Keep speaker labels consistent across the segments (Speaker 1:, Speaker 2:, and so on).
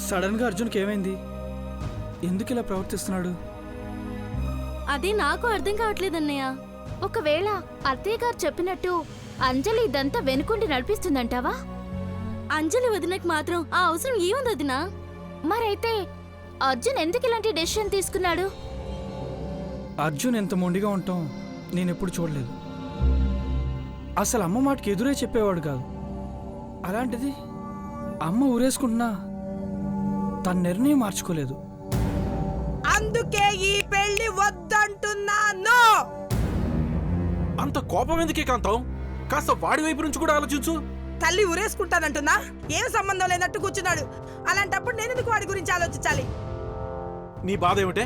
Speaker 1: Sudden గా అర్జున్కి ఏమైంది? ఎందుకు ఇలా ప్రవర్తిస్తున్నాడు?
Speaker 2: అది నాకు అర్థం కావట్లేదన్నయ్య. ఒకవేళ అత్తయ్య గారు చెప్పినట్టు అంజలి ఇదంతా వెనుకుండి నడిపిస్తుందంటావా? అంజలి వదినకి మాత్రం ఆ అవసరం ఏముంది వదినా? మరైతే అర్జున్ ఎందుకు ఇలాంటి డెసిషన్ తీసుకున్నాడు?
Speaker 1: అర్జున్ ఎంత మొండిగా ఉంటాం నేనెప్పుడు చూడలేదు. అసలు అమ్మ మాటకి ఎదురే చెప్పేవాడు కాదు. అలాంటిది అమ్మ ఊరేసుకుంటున్నా తన నిర్ణయం మార్చుకోలేదు.
Speaker 3: అందుకే ఈ పెళ్లి వద్దంటున్నాను.
Speaker 4: అంత కోపం ఎందుకే కాంతం? కాస్త వాడి వైపు నుంచి కూడా ఆలోచించు.
Speaker 3: తల్లి ఊరేసుకుంటానంటున్నా ఏం సంబంధం లేనట్టు కూర్చున్నాడు. అలాంటప్పుడు నేను ఎందుకు వాడి గురించి ఆలోచించాలి?
Speaker 4: నీ బాధ ఏమిటే?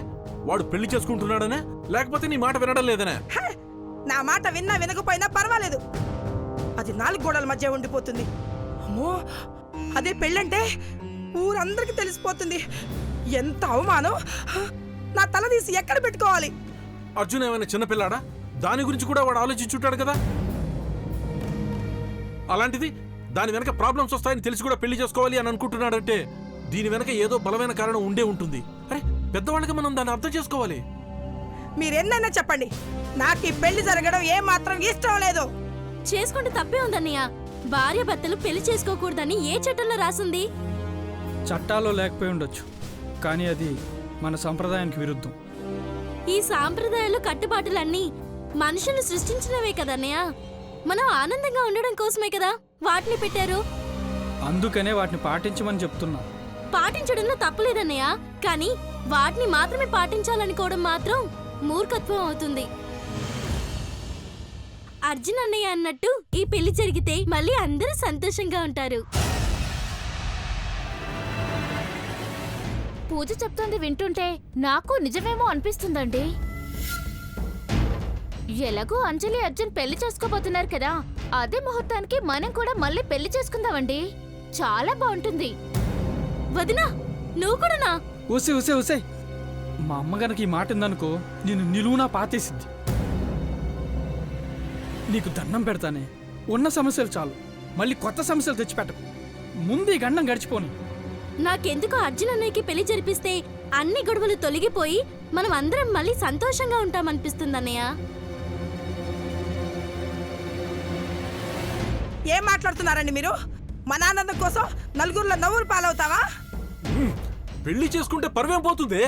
Speaker 4: వాడు పెళ్లి చేసుకుంటున్నాడనే, లేకపోతే నీ మాట వినడం లేదనే?
Speaker 3: నా మాట విన్నా వినకపోయినా పర్వాలేదు, అది 4 గోడల మధ్య ఉండిపోతుంది. అమ్మో, అదే పెళ్ళంటే ఊరందరికి తెలిసిపోతుంది. ఎంత అవమానం! నా తల తీసి ఎక్కడ పెట్టుకోవాలి?
Speaker 4: అర్జున్ ఏమైనా చిన్నపిల్లాడా? దాని గురించి కూడా వాడు ఆలోచించుంటాడు కదా. అలాంటిది దాని వెనక ప్రాబ్లమ్స్ వస్తాయని తెలిసి కూడా పెళ్లి చేసుకోవాలి అని అనుకుంటున్నాడంటే దీని వెనక ఏదో బలమైన కారణం ఉండే ఉంటుంది. అరే, పెద్దవాళ్ళకి మనం దాన్ని అర్థం చేసుకోవాలి.
Speaker 3: మీరెన్నైనా చెప్పండి, నాకు ఈ పెళ్లి జరగడం ఏ మాత్రం ఇష్టం లేదు.
Speaker 2: చేసుకుంటే తప్పే ఉందన్నయ్య. భార్య భర్తలు పెళ్లి చేసుకోకూడదని ఏ చట్టంలో రాసింది?
Speaker 1: చట్టాల్లో లేకపోయి ఉండొచ్చు, కానీ అది మన సంప్రదాయానికి విరుద్ధం.
Speaker 2: ఈ సాంప్రదాయాలు కట్టుబాటులన్నీ మనుషులు సృష్టించినవే కదన్నయ్య. మనం ఆనందంగా ఉండడం కోసమే కదా వాటిని పెట్టారు.
Speaker 1: అందుకనే వాటిని పాటించమని చెప్తున్నా.
Speaker 2: పాటించడంలో తప్పులేదన్నయ్య, కానీ వాటిని మాత్రమే పాటించాలనుకోవడం మాత్రం మూర్ఖత్వం అవుతుంది. అర్జున్ అన్నయ్య అన్నట్టు ఈ పెళ్లి జరిగితే మళ్ళీ అందరూ సంతోషంగా ఉంటారు. పూజ చెప్తోంది వింటుంటే నాకు నిజమేమో అనిపిస్తుందండి. ఎలాగో అంజలి అర్జున్ పెళ్లి చేసుకోబోతున్నారు కదా, అదే ముహూర్తానికి మనం కూడా మళ్ళీ పెళ్లి చేసుకుందామండి. చాలా బాగుంటుంది. వదినా, నువ్వు కూడానా?
Speaker 1: ఊసే ఊసే ఊసే, మా అమ్మ గనక ఈ మాట ఉందనుకో నేను నిలువునా పాతేసిద్ది. నీకు దండం పెడతానే, ఉన్న సమస్యలు చాలు, మళ్ళీ కొత్త సమస్యలు తెచ్చిపెట్టకు. ముందు ఈ గండం గడిచిపోని.
Speaker 2: నాకెందుకు అర్జున్ అన్నయ్యకి పెళ్లి జరిపిస్తే అన్ని గొడవలు తొలగిపోయి మనం అందరం మళ్ళీ సంతోషంగా ఉంటామనిపిస్తుందన్నయ్య.
Speaker 3: ఏం మాట్లాడుతున్నారండి మీరు? మన ఆనందం కోసం నలుగురిలో నవ్వులు పాలవుతావా?
Speaker 4: పెళ్లి చేసుకుంటే పరువేం పోతుంది?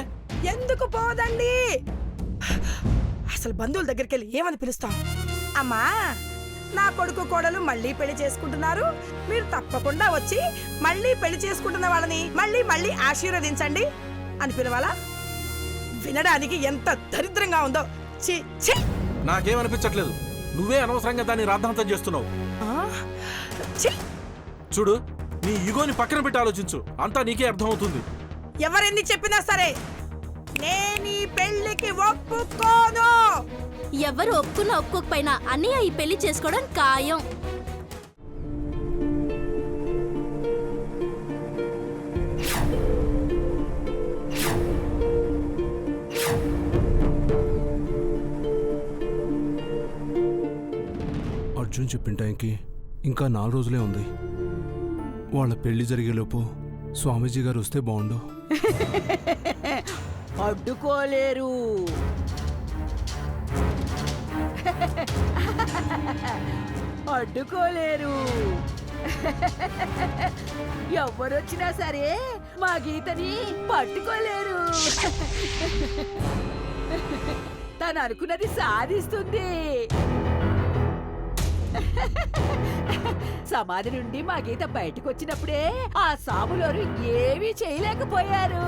Speaker 3: ఎందుకు పోదండి? అసలు బంధువుల దగ్గరికి వెళ్ళి ఏమని పిలుస్తాం? అమ్మా, నా కొడుకు కోడలు మళ్ళీ పెళ్లి చేసుకుంటున్నారు, మీరు తప్పకుండా వచ్చి మళ్ళీ పెళ్లి చేసుకుంటున్న వాళ్ళని మళ్ళీ మళ్ళీ ఆశీర్వదించండి అని పిలవాలా? వినడానికి ఎంత దరిద్రంగా ఉందో. ఛీ ఛీ!
Speaker 4: నాకేమనిపించట్లేదు, నువ్వే అనవసరంగా దాన్ని రాద్ధాంతం చేస్తున్నావు.
Speaker 3: ఛీ!
Speaker 4: చూడు, నీ ఈగోని పక్కన పెట్టి ఆలోచించు, అంతా నీకే అర్థమవుతుంది.
Speaker 3: ఎవరెన్ని చెప్పినా సరే నేను ఈ పెళ్లికి ఒప్పుకోను.
Speaker 2: ఎవరు ఒప్పుకున్నా ఒప్పుకోకపోయినా అన్నయ్య ఈ పెళ్లి చేసుకోవడం ఖాయం.
Speaker 5: అర్జున్ చెప్పిన టైంకి ఇంకా 4 రోజులే ఉంది. వాళ్ళ పెళ్లి జరిగేలోపు స్వామీజీ గారు వస్తే బాగుండు.
Speaker 6: అడ్డుకోలేరు. అడ్డుకోలేరు. ఎవరొచ్చినా సరే మా గీతని పట్టుకోలేరు. తను అనుకున్నది సాధిస్తుంది. సమాధి నుండి మా గీత బయటకు వచ్చినప్పుడే ఆ సాములోరు ఏమీ చేయలేకపోయారు.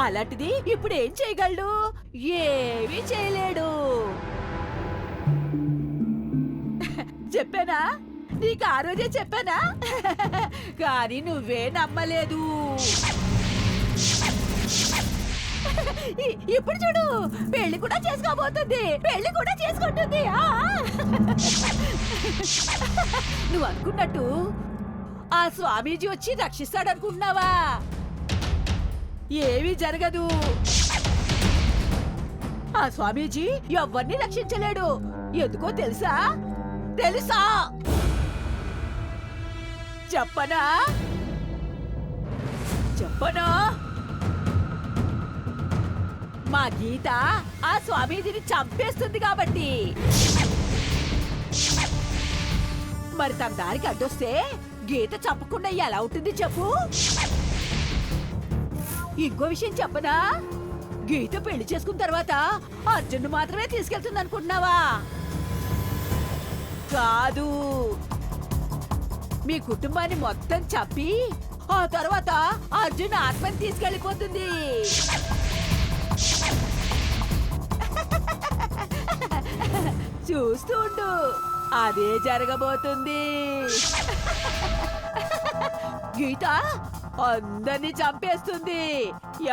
Speaker 6: అలాంటిది ఇప్పుడు ఏం చేయగలడు? ఏమీ చేయలేడు. చెప్పానా నీకు? ఆ రోజే చెప్పానా? కానీ నువ్వే నమ్మలేదు. ఇప్పుడు చూడు, పెళ్లి కూడా చేసుకోబోతుంది, పెళ్లి కూడా చేసుకుంటుంది. నువ్వు అనుకున్నట్టు ఆ స్వామీజీ వచ్చి రక్షిస్తాడనుకుంటున్నావా? ఏమీ జరగదు. ఆ స్వామీజీ ఎవరిని రక్షించలేడు. ఎందుకో తెలుసా? తెలుసా? చెప్పనా చెప్పను. మా గీత ఆ స్వామీజీని చంపేస్తుంది కాబట్టి. మరి తన దారికి అడ్డొస్తే గీత చంపకుండా ఎలా ఉంటుంది చెప్పు. ఇంకో విషయం చెప్పనా, గీత పెళ్లి చేసుకున్న తర్వాత అర్జున్ మాత్రమే తీసుకెళ్తుంది అనుకుంటున్నావా? కాదు, మీ కుటుంబాన్ని మొత్తం చంపి ఆ తర్వాత అర్జున్ ఆత్మని తీసుకెళ్ళిపోతుంది. చూస్తూ ఉండు, అదే జరగబోతుంది. గీత అందరినీ చంపేస్తుంది,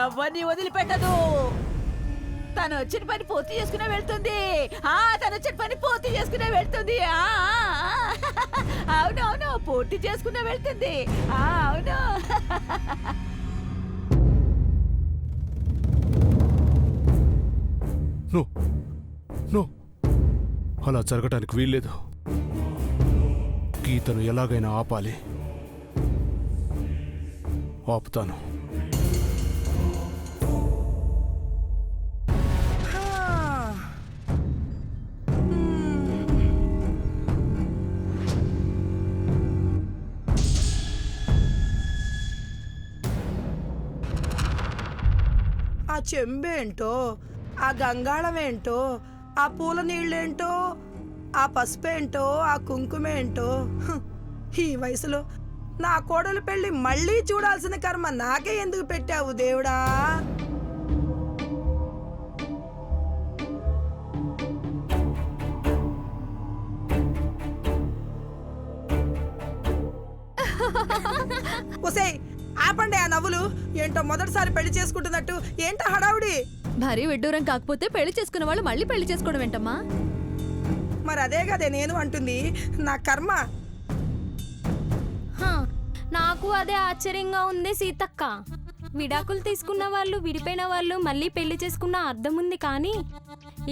Speaker 6: ఎవరిని వదిలిపెట్టదు. తను వచ్చిన పని పూర్తి చేసుకునే వెళ్తుంది. తను వచ్చిన పని పూర్తి చేసుకునే వెళ్తుంది. అవునవును, పూర్తి చేసుకునే వెళ్తుంది. అవును.
Speaker 5: నో నో, అలా జరగటానికి వీల్లేదు. గీతను ఎలాగైనా ఆపాలి. ఆపుతాను.
Speaker 3: ఆ చెంబేంటో, ఆ గంగాళమేంటో, ఆ పూల నీళ్ళేంటో, ఆ పసుపేంటో, ఆ కుంకుమేంటో. ఈ వయసులో నా కోడలు పెళ్లి మళ్ళీ చూడాల్సిన కర్మ నాకే ఎందుకు పెట్టావు దేవుడా? ఒసేయ్, ఆపండి ఆ నవ్వులు. ఏంటో మొదటిసారి పెళ్లి చేసుకుంటున్నట్టు ఏంటో హడావుడి.
Speaker 7: భారీ విడ్డూరం కాకపోతే పెళ్లి చేసుకున్న వాళ్ళు మళ్ళీ పెళ్లి చేసుకోవడం ఏంటమ్మా?
Speaker 3: మరి అదే కదే నేను అంటుంది. నా కర్మ.
Speaker 2: హా, నాకు అదే ఆశ్చర్యంగా ఉంది సీతక్క. విడాకులు తీసుకున్న వాళ్ళు, విడిపోయిన వాళ్ళు మళ్ళీ పెళ్లి చేసుకున్న అర్థం ఉంది, కానీ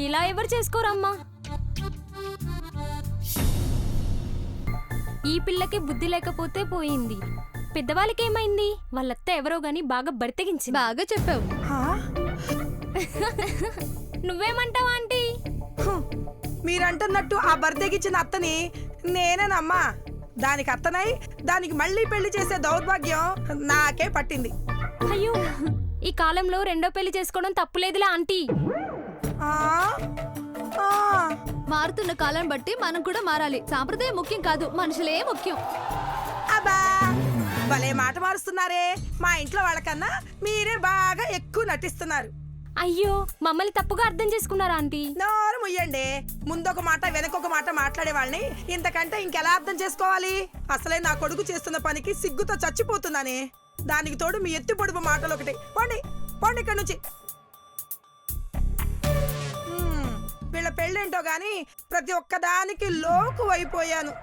Speaker 2: ఇలా ఎవరు చేసుకోరమ్మా? ఈ పిల్లకి బుద్ధి లేకపోతే పోయింది, పెద్దవాళ్ళకి ఏమైంది? వాళ్ళత్త ఎవరో గాని బాగా బర్తెగించి.
Speaker 7: బాగా చెప్పావు.
Speaker 3: హా?
Speaker 2: నువ్వేమంటావా ఆంటీ?
Speaker 3: మీరంటున్నట్టు ఆ బర్త్డేకిచ్చిన అత్తని నేనేనమ్మా. దానికి అత్తనై దానికి మళ్ళీ పెళ్లి చేసే దౌర్భాగ్యం నాకే పట్టింది.
Speaker 2: అయ్యో, ఈ కాలంలో రెండో పెళ్లి చేసుకోవడం తప్పులేదులా ఆంటీ.
Speaker 3: ఆ? ఆ.
Speaker 7: మారుతున్న కాలం బట్టి మనం కూడా మారాలి. సాంప్రదాయం ముఖ్యం కాదు, మనుషులే ముఖ్యం.
Speaker 3: అబ్బా, భలే మాట మారుస్తున్నారే. మా ఇంట్లో వాళ్ళకన్నా మీరే బాగా ఎక్కువ నటిస్తున్నారు.
Speaker 2: అయ్యో, మమ్మల్ని తప్పుగా అర్థం చేసుకున్నారా ఆంటీ?
Speaker 3: నోరు ముయ్యండి. ముందొక మాట వెనకొక మాట మాట్లాడే వాళ్ళని ఇంతకంటే ఇంకెలా అర్థం చేసుకోవాలి? అసలే నా కొడుకు చేస్తున్న పనికి సిగ్గుతో చచ్చిపోతున్నానే. దానికి తోడు మీ ఎత్తి పొడుపు మాటలు ఒకటి. పోండి పోండి ఇక్కడి నుంచి. వీళ్ళ పెళ్ళేంటో గాని ప్రతి ఒక్కదానికి లోకు అయిపోయాను.